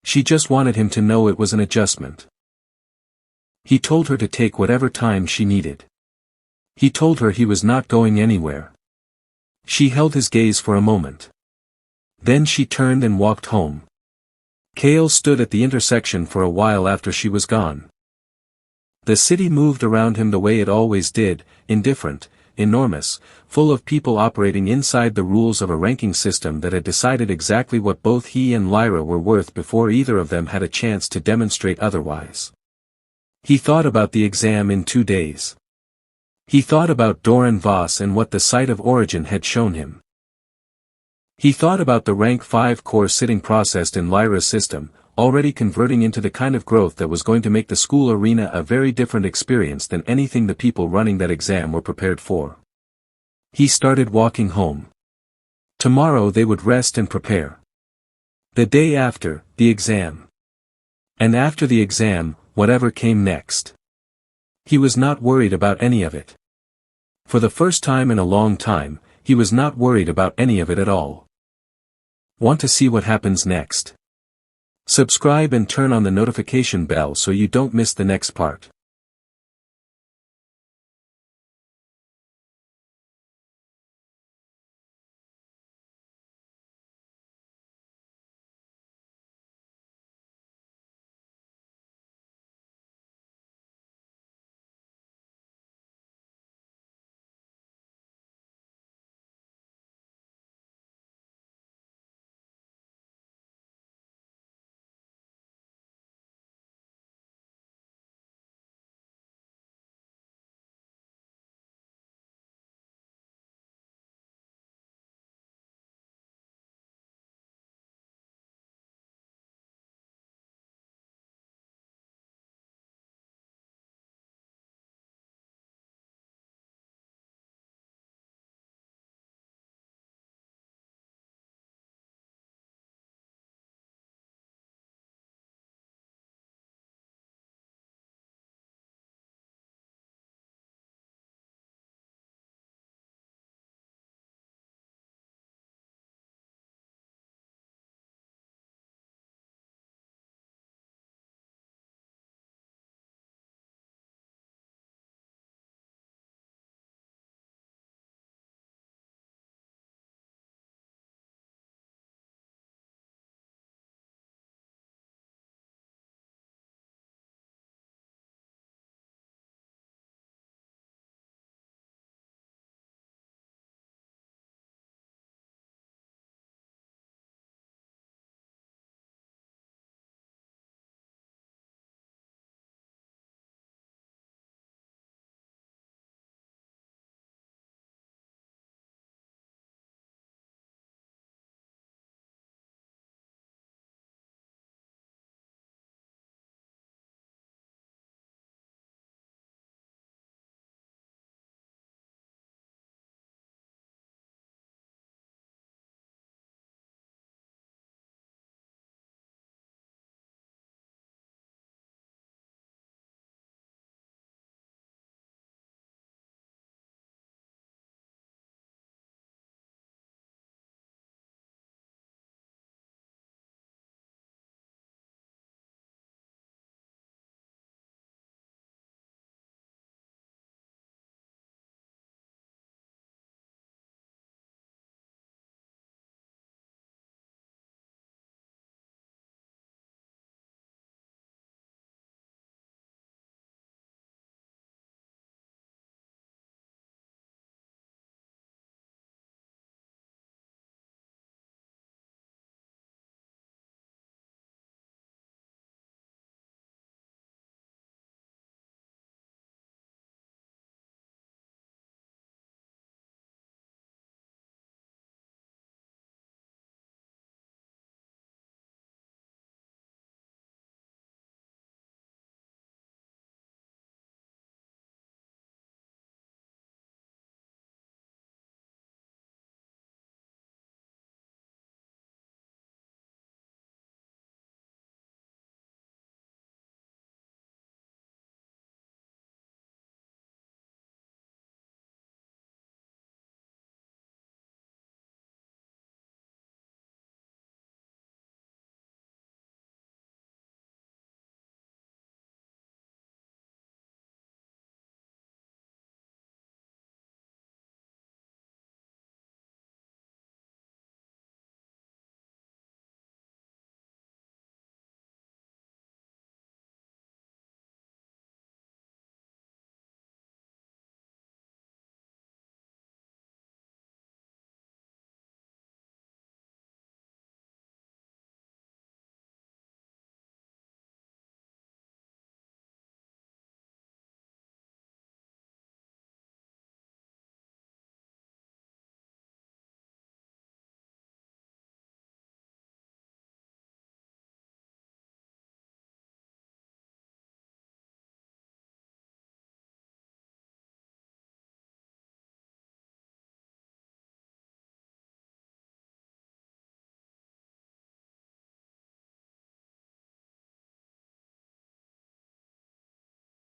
A: She just wanted him to know it was an adjustment. He told her to take whatever time she needed. He told her he was not going anywhere. She held his gaze for a moment. Then she turned and walked home. Kale stood at the intersection for a while after she was gone. The city moved around him the way it always did, indifferent, enormous, full of people operating inside the rules of a ranking system that had decided exactly what both he and Lyra were worth before either of them had a chance to demonstrate otherwise. He thought about the exam in 2 days. He thought about Doran Voss and what the site of origin had shown him. He thought about the rank 5 core sitting processed in Lyra's system, already converting into the kind of growth that was going to make the school arena a very different experience than anything the people running that exam were prepared for. He started walking home. Tomorrow they would rest and prepare. The day after, the exam. And after the exam, whatever came next. He was not worried about any of it. For the first time in a long time, he was not worried about any of it at all. Want to see what happens next? Subscribe and turn on the notification bell so you don't miss the next part.